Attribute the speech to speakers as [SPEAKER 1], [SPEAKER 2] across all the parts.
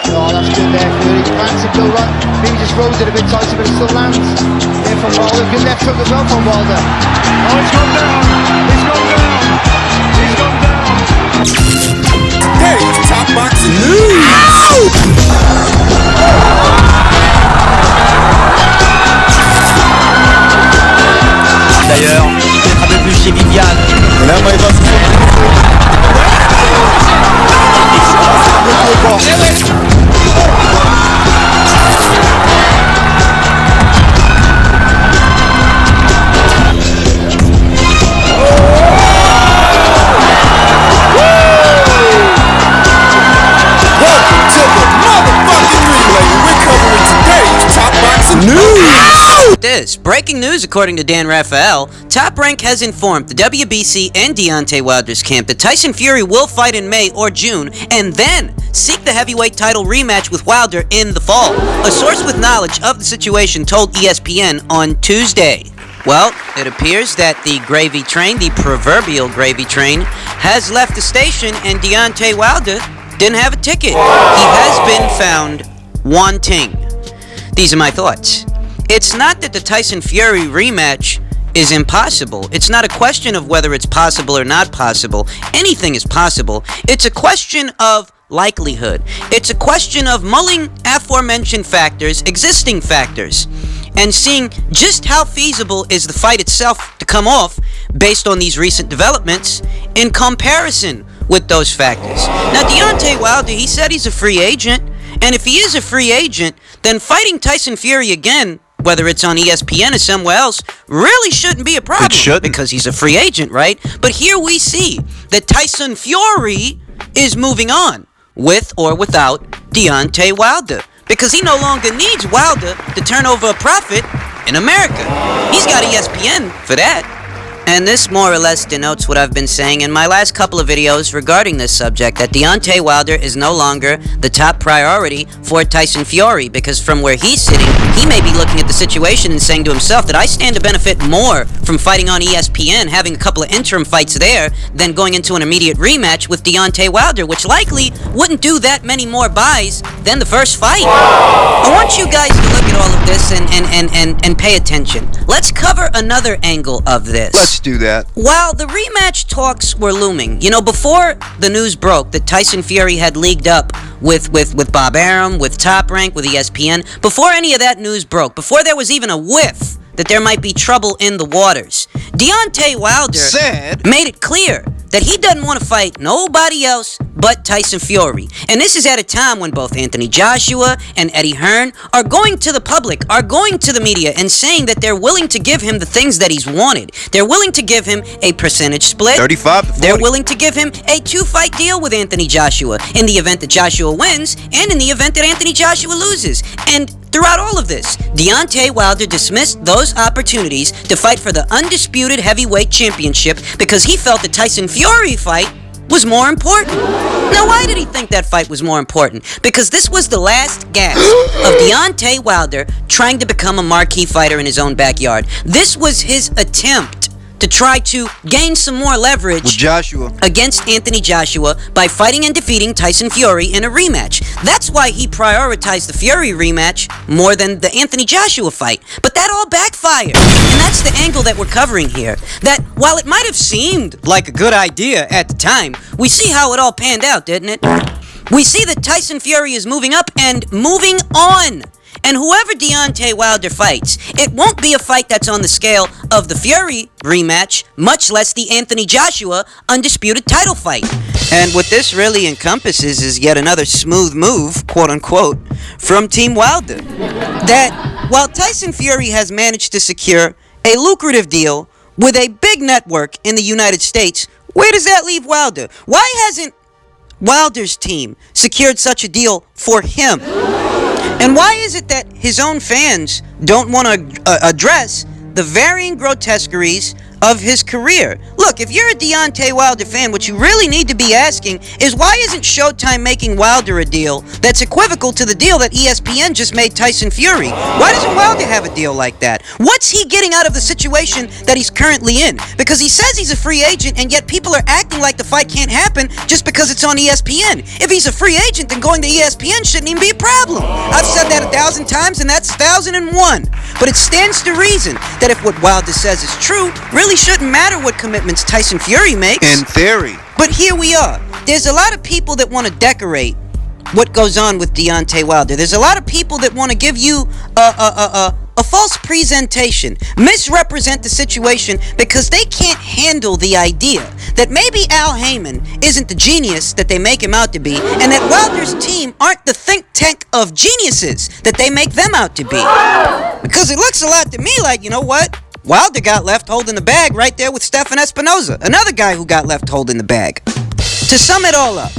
[SPEAKER 1] Oh, that's good there, Fury. Ransom go right. Maybe just rolls it a bit tighter, but it still lands. There from Wilder. Good left hook as well from Wilder.
[SPEAKER 2] Oh, it's gone down. It's gone down. He's gone down.
[SPEAKER 3] Today's Top Boxing News.
[SPEAKER 4] D'ailleurs, il peut être un peu plus chez Viviane.
[SPEAKER 3] Et là, moi, il va se
[SPEAKER 5] This breaking news, according to Dan Raphael, Top Rank has informed the WBC and Deontay Wilder's camp that Tyson Fury will fight in May or June and then seek the heavyweight title rematch with Wilder in the fall. A source with knowledge of the situation told ESPN on Tuesday. Well, it appears that the gravy train, the proverbial gravy train, has left the station and Deontay Wilder didn't have a ticket. He has been found wanting. These are my thoughts. It's not that the Tyson Fury rematch is impossible. It's not a question of whether it's possible or not possible. Anything is possible. It's a question of likelihood. It's a question of mulling aforementioned factors, existing factors, and seeing just how feasible is the fight itself to come off based on these recent developments in comparison with those factors. Now, Deontay Wilder, he said he's a free agent, and if he is a free agent, then fighting Tyson Fury again, whether it's on ESPN or somewhere else, really shouldn't be a problem.
[SPEAKER 4] It shouldn't.
[SPEAKER 5] Because he's a free agent, right? But here we see that Tyson Fury is moving on with or without Deontay Wilder, because he no longer needs Wilder to turn over a profit in America. He's got ESPN for that. And this more or less denotes what I've been saying in my last couple of videos regarding this subject, that Deontay Wilder is no longer the top priority for Tyson Fury, because from where he's sitting, he may be looking at the situation and saying to himself that I stand to benefit more from fighting on ESPN, having a couple of interim fights there, than going into an immediate rematch with Deontay Wilder, which likely wouldn't do that many more buys than the first fight. I want you guys to look at all of this and pay attention. Let's cover another angle of this.
[SPEAKER 3] Let's do that.
[SPEAKER 5] While the rematch talks were looming, you know, before the news broke that Tyson Fury had leagued up with Bob Arum, with Top Rank, with ESPN, before any of that news broke, before there was even a whiff that there might be trouble in the waters, Deontay Wilder made it clear that he doesn't want to fight nobody else but Tyson Fury. And this is at a time when both Anthony Joshua and Eddie Hearn are going to the public, are going to the media and saying that they're willing to give him the things that he's wanted. They're willing to give him a percentage split.
[SPEAKER 3] 35 to 40.
[SPEAKER 5] They're willing to give him a 2-fight deal with Anthony Joshua in the event that Joshua wins and in the event that Anthony Joshua loses. And throughout all of this, Deontay Wilder dismissed those opportunities to fight for the undisputed heavyweight championship because he felt the Tyson Fury fight was more important. Now, why did he think that fight was more important? Because this was the last gasp of Deontay Wilder trying to become a marquee fighter in his own backyard. This was his attempt to try to gain some more leverage
[SPEAKER 3] with Joshua
[SPEAKER 5] against Anthony Joshua by fighting and defeating Tyson Fury in a rematch. That's why he prioritized the Fury rematch more than the Anthony Joshua fight. But that all backfired. And that's the angle that we're covering here. That while it might have seemed like a good idea at the time, we see how it all panned out, didn't it? We see that Tyson Fury is moving up and moving on. And whoever Deontay Wilder fights, it won't be a fight that's on the scale of the Fury rematch, much less the Anthony Joshua undisputed title fight. And what this really encompasses is yet another smooth move, quote unquote, from Team Wilder. That while Tyson Fury has managed to secure a lucrative deal with a big network in the United States, where does that leave Wilder? Why hasn't Wilder's team secured such a deal for him? And why is it that his own fans don't want to address the varying grotesqueries of his career. Look, if you're a Deontay Wilder fan, what you really need to be asking is why isn't Showtime making Wilder a deal that's equivocal to the deal that ESPN just made Tyson Fury? Why doesn't Wilder have a deal like that? What's he getting out of the situation that he's currently in? Because he says he's a free agent, and yet people are acting like the fight can't happen just because it's on ESPN. If he's a free agent, then going to ESPN shouldn't even be a problem. I've said that 1,000 times, and that's 1,001. But it stands to reason that if what Wilder says is true, really shouldn't matter what commitments Tyson Fury makes.
[SPEAKER 3] In theory.
[SPEAKER 5] But here we are. There's a lot of people that want to decorate what goes on with Deontay Wilder. There's a lot of people that want to give you a false presentation, misrepresent the situation because they can't handle the idea that maybe Al Heyman isn't the genius that they make him out to be, and that Wilder's team aren't the think tank of geniuses that they make them out to be. Because it looks a lot to me like, you know what? Wilder got left holding the bag right there with Stefan Espinoza, another guy who got left holding the bag. To sum it all up,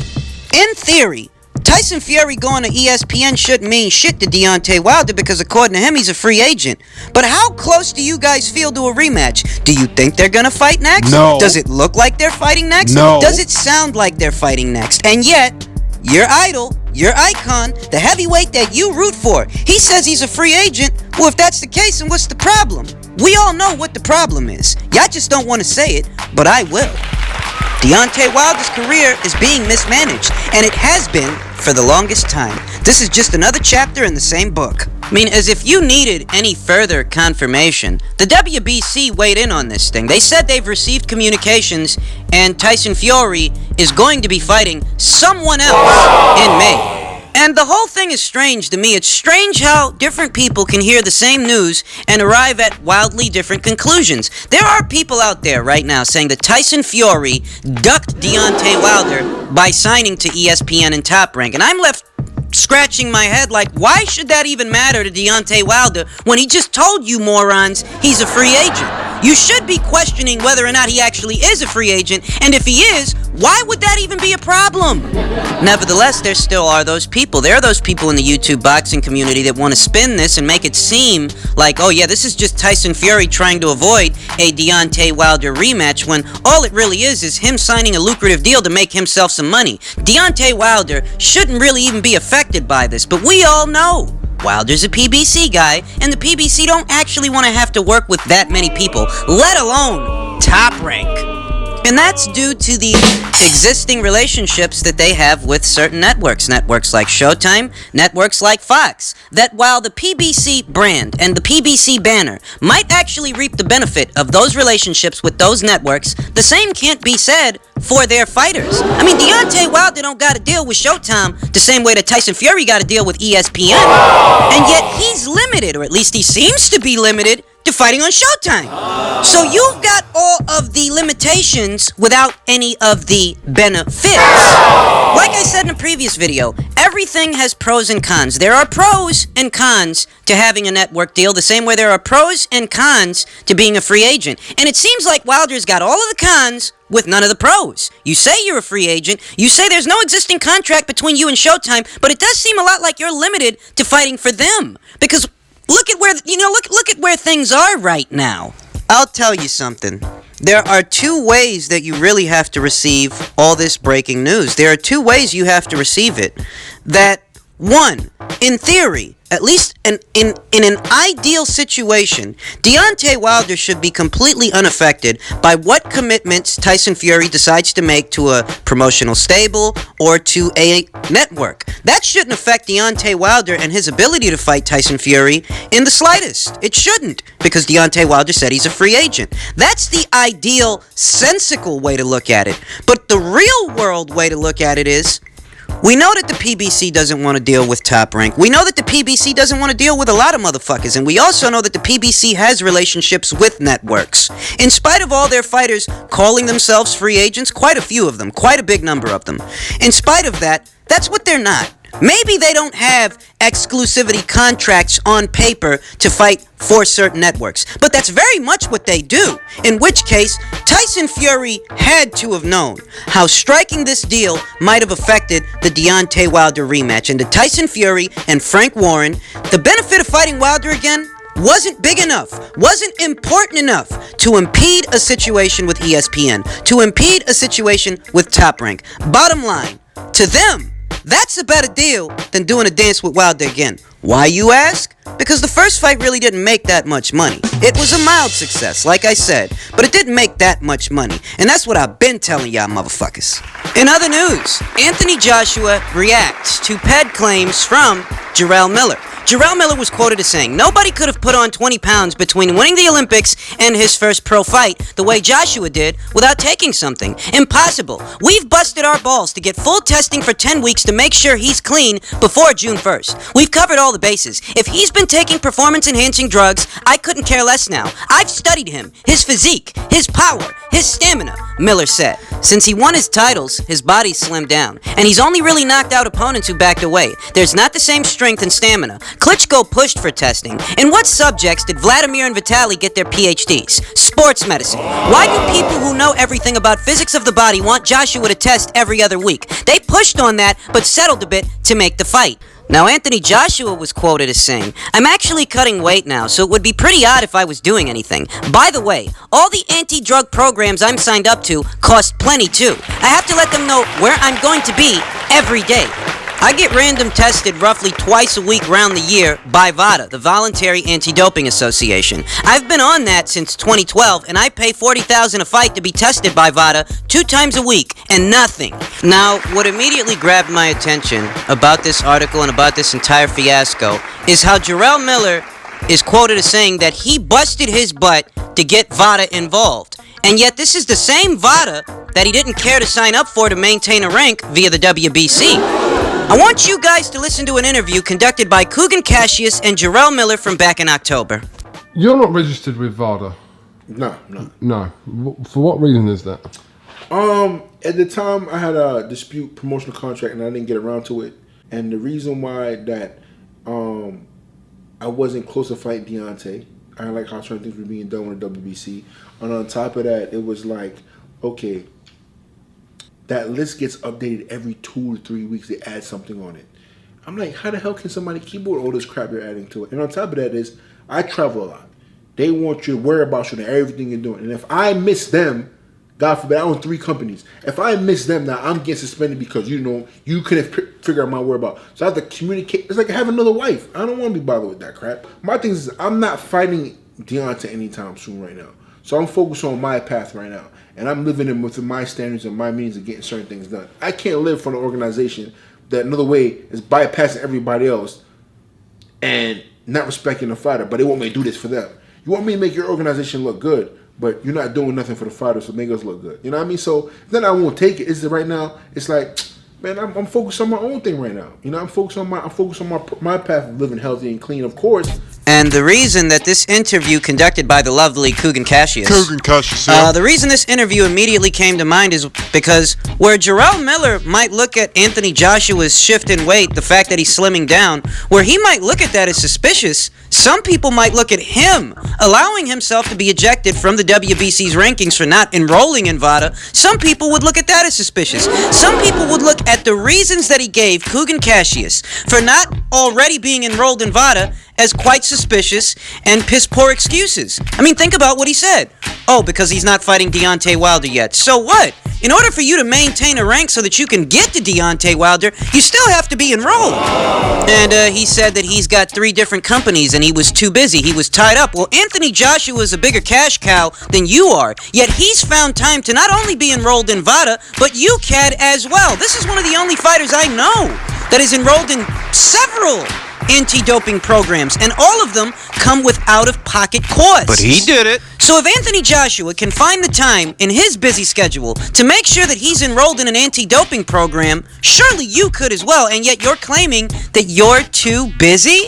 [SPEAKER 5] in theory, Tyson Fury going to ESPN shouldn't mean shit to Deontay Wilder because according to him, he's a free agent. But how close do you guys feel to a rematch? Do you think they're gonna fight next?
[SPEAKER 3] No.
[SPEAKER 5] Does it look like they're fighting next?
[SPEAKER 3] No.
[SPEAKER 5] Does it sound like they're fighting next? And yet, your idol, your icon, the heavyweight that you root for, he says he's a free agent. Well, if that's the case, then what's the problem? We all know what the problem is. Y'all just don't want to say it, but I will. Deontay Wilder's career is being mismanaged, and it has been for the longest time. This is just another chapter in the same book. I mean, as if you needed any further confirmation, the WBC weighed in on this thing. They said they've received communications, and Tyson Fury is going to be fighting someone else in May. And the whole thing is strange to me. It's strange how different people can hear the same news and arrive at wildly different conclusions. There are people out there right now saying that Tyson Fury ducked Deontay Wilder by signing to ESPN and Top Rank. And I'm left scratching my head like, why should that even matter to Deontay Wilder when he just told you morons he's a free agent? You should be questioning whether or not he actually is a free agent, and if he is, why would that even be a problem? Nevertheless, there still are those people. There are those people in the YouTube boxing community that want to spin this and make it seem like, oh yeah, this is just Tyson Fury trying to avoid a Deontay Wilder rematch, when all it really is him signing a lucrative deal to make himself some money. Deontay Wilder shouldn't really even be affected by this, but we all know Wilder's a PBC guy, and the PBC don't actually want to have to work with that many people, let alone Top Rank. And that's due to the existing relationships that they have with certain networks. Networks like Showtime, networks like Fox. That while the PBC brand and the PBC banner might actually reap the benefit of those relationships with those networks, the same can't be said for their fighters. I mean, Deontay Wilder don't got to deal with Showtime the same way that Tyson Fury got to deal with ESPN. And yet he's limited, or at least he seems to be limited, to fighting on Showtime. So you've got all of the limitations without any of the benefits. Like I said in a previous video, everything has pros and cons. There are pros and cons to having a network deal, the same way there are pros and cons to being a free agent. And it seems like Wilder's got all of the cons with none of the pros. You say you're a free agent, you say there's no existing contract between you and Showtime, but it does seem a lot like you're limited to fighting for them. Because look at where, look at where things are right now. I'll tell you something. There are two ways that you really have to receive all this breaking news. There are two ways you have to receive it. That, one, in theory, at least in an ideal situation, Deontay Wilder should be completely unaffected by what commitments Tyson Fury decides to make to a promotional stable or to a network. That shouldn't affect Deontay Wilder and his ability to fight Tyson Fury in the slightest. It shouldn't, because Deontay Wilder said he's a free agent. That's the ideal, sensical way to look at it. But the real world way to look at it is, we know that the PBC doesn't want to deal with Top Rank. We know that the PBC doesn't want to deal with a lot of motherfuckers. And we also know that the PBC has relationships with networks. In spite of all their fighters calling themselves free agents, quite a few of them, quite a big number of them. In spite of that, that's what they're not. Maybe they don't have exclusivity contracts on paper to fight for certain networks, but that's very much what they do. In which case, Tyson Fury had to have known how striking this deal might have affected the Deontay Wilder rematch. And to Tyson Fury and Frank Warren, the benefit of fighting Wilder again wasn't big enough, wasn't important enough to impede a situation with ESPN, to impede a situation with Top Rank. Bottom line, to them, that's a better deal than doing a Dance with Wilder again. Why, you ask? Because the first fight really didn't make that much money. It was a mild success, like I said, but it didn't make that much money. And that's what I've been telling y'all motherfuckers. In other news, Anthony Joshua reacts to PED claims from Jarrell Miller. Jarrell Miller was quoted as saying, "Nobody could have put on 20 pounds between winning the Olympics and his first pro fight the way Joshua did without taking something. Impossible. We've busted our balls to get full testing for 10 weeks to make sure he's clean before June 1st. We've covered all the bases. If he's been taking performance-enhancing drugs, I couldn't care less now. I've studied him, his physique, his power, his stamina," Miller said. Since he won his titles, his body's slimmed down, and he's only really knocked out opponents who backed away. There's not the same strength and stamina. Klitschko pushed for testing. In what subjects did Vladimir and Vitaly get their PhDs? Sports medicine. Why do people who know everything about physics of the body want Joshua to test every other week? They pushed on that, but settled a bit to make the fight. Now, Anthony Joshua was quoted as saying, "I'm actually cutting weight now, so it would be pretty odd if I was doing anything. By the way, all the anti-drug programs I'm signed up to cost plenty too. I have to let them know where I'm going to be every day. I get random tested roughly twice a week round the year by VADA, the Voluntary Anti-Doping Association. I've been on that since 2012, and I pay $40,000 a fight to be tested by VADA 2 times a week, and nothing." Now, what immediately grabbed my attention about this article and about this entire fiasco is how Jarrell Miller is quoted as saying that he busted his butt to get VADA involved. And yet this is the same VADA that he didn't care to sign up for to maintain a rank via the WBC. I want you guys to listen to an interview conducted by Kugan Cassius and Jarrell Miller from back in October.
[SPEAKER 6] You're not registered with VADA?
[SPEAKER 7] No.
[SPEAKER 6] For what reason is that?
[SPEAKER 7] At the time, I had a dispute promotional contract, and I didn't get around to it. And the reason why that I wasn't close to fighting Deontay, I didn't like how certain things were being done with the WBC. And on top of that, it was like, okay, that list gets updated every 2 to 3 weeks. They add something on it. I'm like, how the hell can somebody keep with all this crap you're adding to it? And on top of that is, I travel a lot. They want you to worry about you and everything you're doing. And if I miss them, God forbid, I own 3 companies. If I miss them now, I'm getting suspended because you couldn't figure out my whereabouts. So I have to communicate. It's like I have another wife. I don't want to be bothered with that crap. My thing is, I'm not fighting Deontay anytime soon right now. So I'm focused on my path right now. And I'm living in within my standards and my means of getting certain things done. I can't live for an organization that another way is bypassing everybody else and not respecting the fighter. But they want me to do this for them. You want me to make your organization look good, but you're not doing nothing for the fighters to make us look good. You know what I mean? So then I won't take it. Is it right now? It's like, man, I'm focused on my own thing right now. You know, I'm focused on my path of living healthy and clean, of course.
[SPEAKER 5] And the reason that this interview conducted by the lovely Kugan Cassius, the reason this interview immediately came to mind is because where Jarrell Miller might look at Anthony Joshua's shift in weight, the fact that he's slimming down, where he might look at that as suspicious, some people might look at him allowing himself to be ejected from the WBC's rankings for not enrolling in VADA. Some people would look at that as suspicious. Some people would look at the reasons that he gave, Kugan Cassius, for not already being enrolled in VADA as quite suspicious and piss-poor excuses. I mean, think about what he said. Oh, because he's not fighting Deontay Wilder yet. So what? In order for you to maintain a rank so that you can get to Deontay Wilder, you still have to be enrolled. And he said that he's got 3 different companies and he was too busy. He was tied up. Well, Anthony Joshua is a bigger cash cow than you are. Yet he's found time to not only be enrolled in VADA, but UCAD as well. This is one of the only fighters I know that is enrolled in several anti-doping programs, and all of them come with out-of-pocket costs.
[SPEAKER 3] But he did it.
[SPEAKER 5] So if Anthony Joshua can find the time in his busy schedule to make sure that he's enrolled in an anti-doping program, surely you could as well, and yet you're claiming that you're too busy?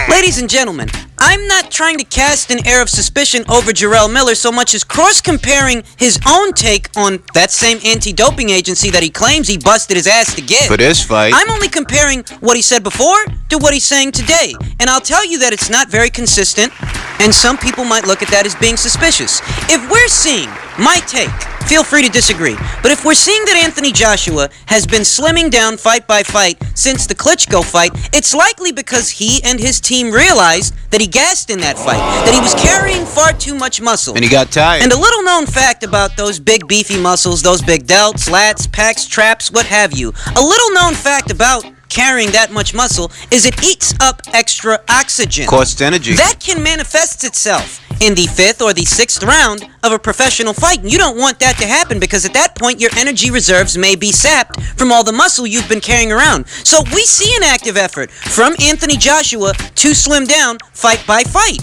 [SPEAKER 5] Ladies and gentlemen, I'm not trying to cast an air of suspicion over Jarrell Miller so much as cross-comparing his own take on that same anti-doping agency that he claims he busted his ass to get.
[SPEAKER 3] For this fight.
[SPEAKER 5] I'm only comparing what he said before to what he's saying today. And I'll tell you that it's not very consistent, and some people might look at that as being suspicious. If we're seeing my take feel free to disagree. But if we're seeing that Anthony Joshua has been slimming down fight by fight since the Klitschko fight, it's likely because he and his team realized that he gassed in that fight, that he was carrying far too much muscle.
[SPEAKER 4] And he got tired.
[SPEAKER 5] And a little known fact about those big beefy muscles, those big delts, lats, pecs, traps, what have you. A little known fact about carrying that much muscle is it eats up extra oxygen.
[SPEAKER 4] Costs energy.
[SPEAKER 5] That can manifest itself in the 5th or the 6th round of a professional fight. And you don't want that to happen because at that point your energy reserves may be sapped from all the muscle you've been carrying around. So we see an active effort from Anthony Joshua to slim down fight by fight.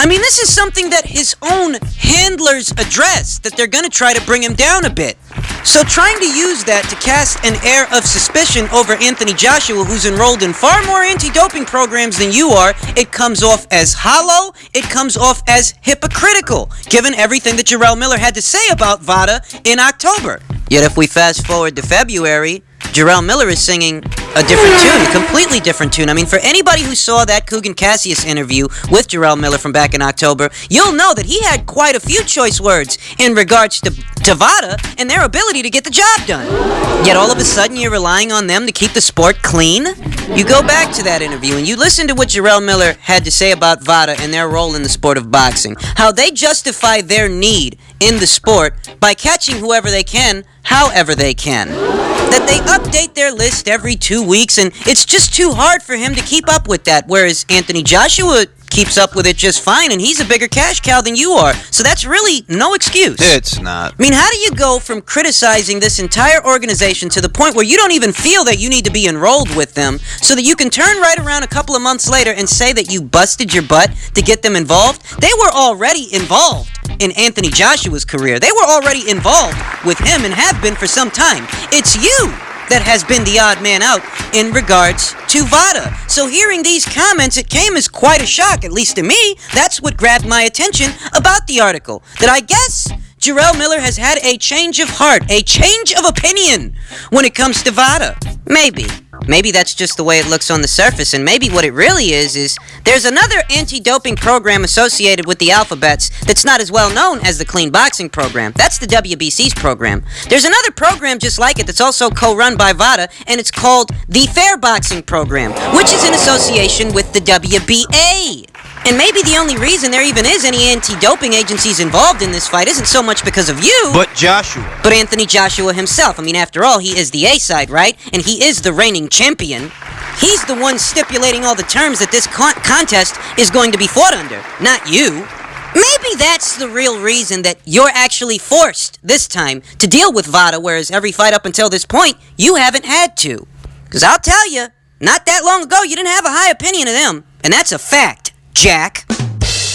[SPEAKER 5] I mean, this is something that his own handlers address, that they're going to try to bring him down a bit. So trying to use that to cast an air of suspicion over Anthony Joshua, who's enrolled in far more anti-doping programs than you are, it comes off as hollow, it comes off as hypocritical, given everything that Jarrell Miller had to say about VADA in October. Yet if we fast forward to February, Jarrell Miller is singing a different tune, a completely different tune. I mean, for anybody who saw that Coogan Cassius interview with Jarrell Miller from back in October, you'll know that he had quite a few choice words in regards to VADA and their ability to get the job done. Yet all of a sudden you're relying on them to keep the sport clean? You go back to that interview and you listen to what Jarrell Miller had to say about VADA and their role in the sport of boxing. How they justify their need in the sport by catching whoever they can, however they can. That they update their list every 2 weeks, and it's just too hard for him to keep up with that, whereas Anthony Joshua keeps up with it just fine, and he's a bigger cash cow than you are. So that's really no excuse.
[SPEAKER 4] It's not.
[SPEAKER 5] I mean, how do you go from criticizing this entire organization to the point where you don't even feel that you need to be enrolled with them so that you can turn right around a couple of months later and say that you busted your butt to get them involved? They were already involved in Anthony Joshua's career. They were already involved with him and have been for some time. It's you that has been the odd man out in regards to VADA. So hearing these comments, it came as quite a shock, at least to me. That's what grabbed my attention about the article. That I guess Jarrell Miller has had a change of heart, a change of opinion when it comes to VADA. Maybe that's just the way it looks on the surface, and maybe what it really is there's another anti-doping program associated with the Alphabets that's not as well known as the Clean Boxing program. That's the WBC's program. There's another program just like it that's also co-run by VADA, and it's called the Fair Boxing program, which is in association with the WBA. And maybe the only reason there even is any anti-doping agencies involved in this fight isn't so much because of you,
[SPEAKER 4] But Joshua.
[SPEAKER 5] but Anthony Joshua himself. I mean, after all, he is the A-side, right? And he is the reigning champion. He's the one stipulating all the terms that this contest is going to be fought under, not you. Maybe that's the real reason that you're actually forced this time to deal with VADA, whereas every fight up until this point, you haven't had to. Because I'll tell you, not that long ago, you didn't have a high opinion of them. And that's a fact, Jack.